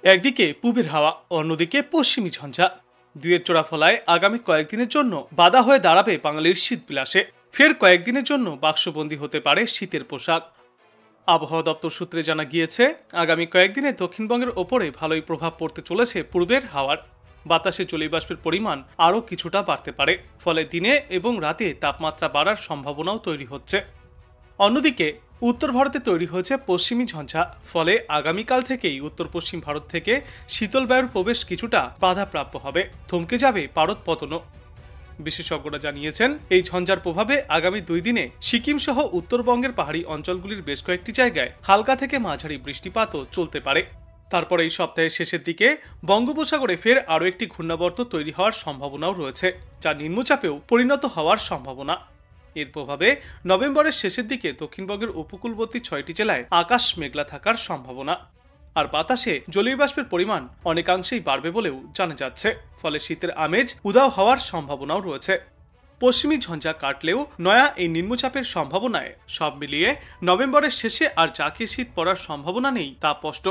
একদিকে পূবের হাওয়া, অন্যদিকে পশ্চিমী ঝঞ্ঝা, দুয়ের চোরাফলায় আগামী কয়েকদিনের জন্য বাধা হয়ে দাঁড়াবে বাঙালির শীত বিলাসে। ফের কয়েকদিনের জন্য বাক্সবন্দী হতে পারে শীতের পোশাক। আবহাওয়া দপ্তর সূত্রে জানা গিয়েছে, আগামী কয়েকদিনে দক্ষিণবঙ্গের ওপরে ভালোই প্রভাব পড়তে চলেছে পূর্বের হাওয়ার। বাতাসে জলীয়বাষ্পের পরিমাণ আরও কিছুটা বাড়তে পারে, ফলে দিনে এবং রাতে তাপমাত্রা বাড়ার সম্ভাবনাও তৈরি হচ্ছে। অন্যদিকে উত্তর ভারতে তৈরি হয়েছে পশ্চিমী ঝঞ্ঝা, ফলে আগামীকাল থেকেই উত্তর পশ্চিম ভারত থেকে শীতল বায়ুর প্রবেশ কিছুটা বাধাপ্রাপ্য হবে, থমকে যাবে পারদ পতনও। বিশেষজ্ঞরা জানিয়েছেন, এই ঝঞ্ঝার প্রভাবে আগামী 2 দিনে সিকিম সহ উত্তরবঙ্গের পাহাড়ি অঞ্চলগুলির বেশ কয়েকটি জায়গায় হালকা থেকে মাঝারি বৃষ্টিপাতও চলতে পারে। তারপর এই সপ্তাহের শেষের দিকে বঙ্গোপসাগরে ফের আরও একটি ঘূর্ণাবর্ত তৈরি হওয়ার সম্ভাবনাও রয়েছে, যা নিম্নচাপেও পরিণত হওয়ার সম্ভাবনা। এর প্রভাবে নভেম্বরের শেষের দিকে দক্ষিণবঙ্গের উপকূলবর্তী 6টি জেলায় আকাশ মেঘলা থাকার সম্ভাবনা। আর বাতাসে জলীয় বাষ্পের পরিমাণ অনেকাংশেই বাড়বে বলেও জানা যাচ্ছে, ফলে শীতের আমেজ উধাও হওয়ার সম্ভাবনাও রয়েছে। পশ্চিমী ঝঞ্ঝা কাটলেও নয়া এই নিম্নচাপের সম্ভাবনায় সব মিলিয়ে নভেম্বরের শেষে আর জাঁকিয়ে শীত পড়ার সম্ভাবনা নেই তা স্পষ্ট।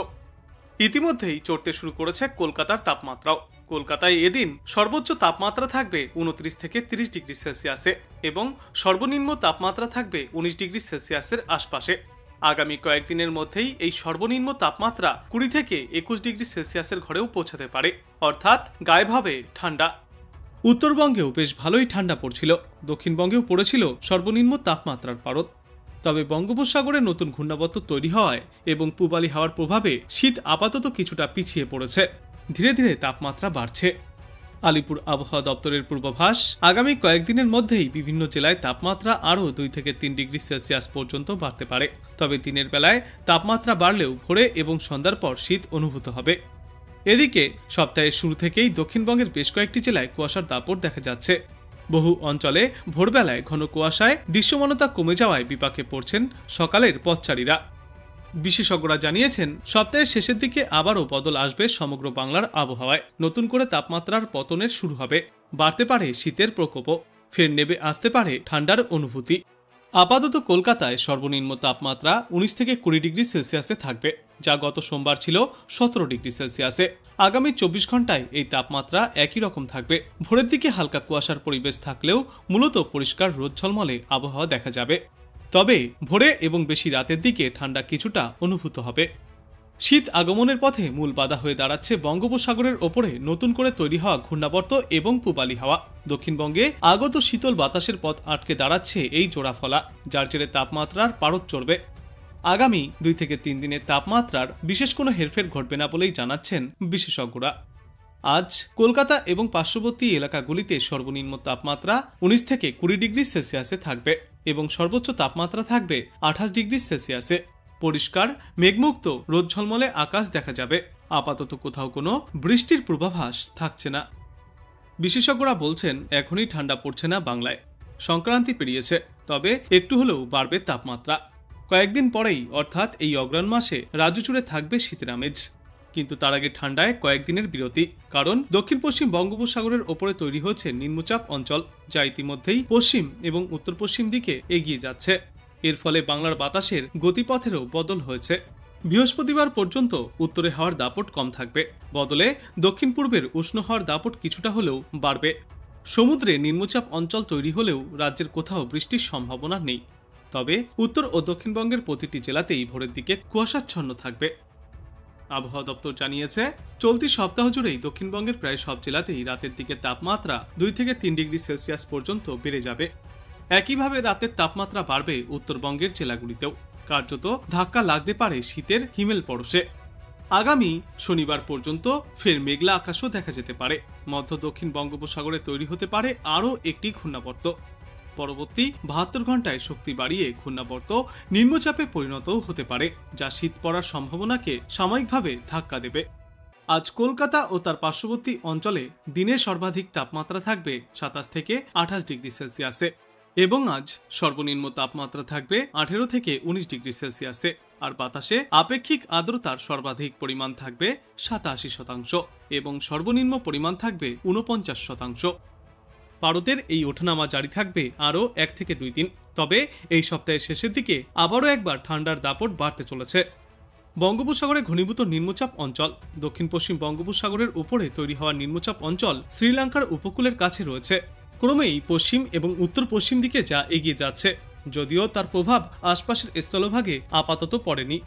ইতিমধ্যেই চড়তে শুরু করেছে কলকাতার তাপমাত্রাও। কলকাতায় এদিন সর্বোচ্চ তাপমাত্রা থাকবে 29 থেকে 30 ডিগ্রি সেলসিয়াসে এবং সর্বনিম্ন তাপমাত্রা থাকবে 19 ডিগ্রি সেলসিয়াসের আশপাশে। আগামী কয়েকদিনের মধ্যেই এই সর্বনিম্ন তাপমাত্রা 20 থেকে 21 ডিগ্রি সেলসিয়াসের ঘরেও পৌঁছাতে পারে, অর্থাৎ গায়েব হবে ঠান্ডা। উত্তরবঙ্গেও বেশ ভালোই ঠান্ডা পড়ছিল, দক্ষিণবঙ্গেও পড়েছিল সর্বনিম্ন তাপমাত্রার পারদ। তবে বঙ্গোপসাগরে নতুন ঘূর্ণাবর্ত তৈরি হওয়ায় এবং পূবালি হাওয়ার প্রভাবে শীত আপাতত কিছুটা পিছিয়ে পড়েছে, ধীরে ধীরে তাপমাত্রা বাড়ছে। আলিপুর আবহাওয়া দপ্তরের পূর্বাভাস, আগামী কয়েকদিনের মধ্যেই বিভিন্ন জেলায় তাপমাত্রা আরও 2 থেকে 3 ডিগ্রি সেলসিয়াস পর্যন্ত বাড়তে পারে। তবে দিনের বেলায় তাপমাত্রা বাড়লেও ভোরে এবং সন্ধ্যার পর শীত অনুভূত হবে। এদিকে সপ্তাহের শুরু থেকেই দক্ষিণবঙ্গের বেশ কয়েকটি জেলায় কুয়াশার দাপট দেখা যাচ্ছে। বহু অঞ্চলে ভোরবেলায় ঘন কুয়াশায় দৃশ্যমানতা কমে যাওয়ায় বিপাকে পড়ছেন সকালের পথচারীরা। বিশেষজ্ঞরা জানিয়েছেন, সপ্তাহের শেষের দিকে আবারও বদল আসবে সমগ্র বাংলার আবহাওয়ায়। নতুন করে তাপমাত্রার পতনের শুরু হবে, বাড়তে পারে শীতের প্রকোপও, ফের নেমে আসতে পারে ঠান্ডার অনুভূতি। আপাতত কলকাতায় সর্বনিম্ন তাপমাত্রা 19 থেকে 20 ডিগ্রি সেলসিয়াসে থাকবে, যা গত সোমবার ছিল 17 ডিগ্রি সেলসিয়াসে। আগামী 24 ঘন্টায় এই তাপমাত্রা একই রকম থাকবে। ভোরের দিকে হালকা কুয়াশার পরিবেশ থাকলেও মূলত পরিষ্কার রোদ ঝলমলে আবহাওয়া দেখা যাবে। তবে ভোরে এবং বেশি রাতের দিকে ঠান্ডা কিছুটা অনুভূত হবে। শীত আগমনের পথে মূল বাধা হয়ে দাঁড়াচ্ছে বঙ্গোপসাগরের ওপরে নতুন করে তৈরি হওয়া ঘূর্ণাবর্ত এবং পূবালি হাওয়া। দক্ষিণবঙ্গে আগত শীতল বাতাসের পথ আটকে দাঁড়াচ্ছে এই জোড়াফলা, যার জেরে তাপমাত্রার পারদ চড়বে। আগামী 2 থেকে 3 দিনের তাপমাত্রার বিশেষ কোনো হেরফের ঘটবে না বলেই জানাচ্ছেন বিশেষজ্ঞরা। আজ কলকাতা এবং পার্শ্ববর্তী এলাকাগুলিতে সর্বনিম্ন তাপমাত্রা 19 থেকে 20 ডিগ্রি সেলসিয়াসে থাকবে এবং সর্বোচ্চ তাপমাত্রা থাকবে 28 ডিগ্রি সেলসিয়াসে। পরিষ্কার মেঘমুক্ত রোদ ঝলমলে আকাশ দেখা যাবে। আপাতত কোথাও কোনো বৃষ্টির পূর্বাভাস থাকছে না। বিশেষজ্ঞরা বলছেন, এখনই ঠান্ডা পড়ছে না বাংলায়, সংক্রান্তি পেরিয়েছে, তবে একটু হলেও বাড়বে তাপমাত্রা। কয়েকদিন পরেই অর্থাৎ এই অগ্রহায়ণ মাসে রাজ্য জুড়ে থাকবে শীতের আমেজ, কিন্তু তার আগে ঠান্ডায় কয়েকদিনের বিরতি, কারণ দক্ষিণ পশ্চিম বঙ্গোপসাগরের ওপরে তৈরি হয়েছে নিম্নচাপ অঞ্চল, যা ইতিমধ্যেই পশ্চিম এবং উত্তর পশ্চিম দিকে এগিয়ে যাচ্ছে। এর ফলে বাংলার বাতাসের গতিপথেরও বদল হয়েছে। বৃহস্পতিবার পর্যন্ত উত্তরে হাওয়ার দাপট কম থাকবে, বদলে দক্ষিণ পূর্বের উষ্ণ হাওয়ার দাপট কিছুটা হলেও বাড়বে। সমুদ্রে নিম্নচাপ অঞ্চল তৈরি হলেও রাজ্যের কোথাও বৃষ্টির সম্ভাবনা নেই। তবে উত্তর ও দক্ষিণবঙ্গের প্রতিটি জেলাতেই ভোরের দিকে কুয়াশাচ্ছন্ন থাকবে। আবহাওয়া দপ্তর জানিয়েছে, চলতি সপ্তাহ জুড়েই দক্ষিণবঙ্গের প্রায় সব জেলাতেই রাতের দিকে তাপমাত্রা 2 থেকে 3 ডিগ্রি সেলসিয়াস পর্যন্ত বেড়ে যাবে। একইভাবে রাতের তাপমাত্রা বাড়বে উত্তরবঙ্গের জেলাগুলিতেও, কার্যত ধাক্কা লাগতে পারে শীতের হিমেল পরশে। আগামী শনিবার পর্যন্ত ফের মেঘলা আকাশও দেখা যেতে পারে। মধ্য দক্ষিণ বঙ্গোপসাগরে তৈরি হতে পারে আরও একটি ঘূর্ণাবর্ত। পরবর্তী 72 ঘন্টায় শক্তি বাড়িয়ে ঘূর্ণাবর্ত নিম্নচাপে পরিণতও হতে পারে, যা শীত পড়ার সম্ভাবনাকে সাময়িকভাবে ধাক্কা দেবে। আজ কলকাতা ও তার পার্শ্ববর্তী অঞ্চলে দিনের সর্বাধিক তাপমাত্রা থাকবে 27 থেকে 28 ডিগ্রি সেলসিয়াসে এবং আজ সর্বনিম্ন তাপমাত্রা থাকবে 18 থেকে 19 ডিগ্রি সেলসিয়াসে। আর বাতাসে আপেক্ষিক আর্দ্রতার সর্বাধিক পরিমাণ থাকবে 87% এবং সর্বনিম্ন পরিমাণ থাকবে 49%। ভারতের এই ওঠানামা জারি থাকবে আরও 1 থেকে 2 দিন। তবে এই সপ্তাহের শেষের দিকে আবারও একবার ঠান্ডার দাপট বাড়তে চলেছে। বঙ্গোপসাগরে ঘনীভূত নিম্নচাপ অঞ্চল। দক্ষিণ পশ্চিম বঙ্গোপসাগরের উপরে তৈরি হওয়া নিম্নচাপ অঞ্চল শ্রীলঙ্কার উপকূলের কাছে রয়েছে। ক্রমেই পশ্চিম এবং উত্তর পশ্চিম দিকে যা এগিয়ে যাচ্ছে, যদিও তার প্রভাব আশপাশের স্থলভাগে আপাতত পড়েনি।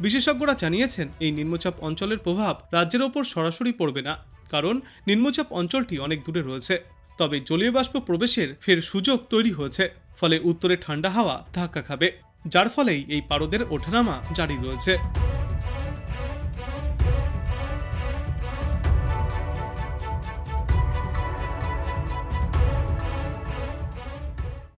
বিশেষজ্ঞরা জানিয়েছেন, এই নিম্নচাপ অঞ্চলের প্রভাব রাজ্যের ওপর সরাসরি পড়বে না, কারণ নিম্নচাপ অঞ্চলটি অনেক দূরে রয়েছে। তবে জলীয় বাষ্প প্রবেশের ফের সুযোগ তৈরি হয়েছে, ফলে উত্তরে ঠান্ডা হাওয়া ধাক্কা খাবে, যার ফলেই এই পারদের ওঠানামা জারি রয়েছে।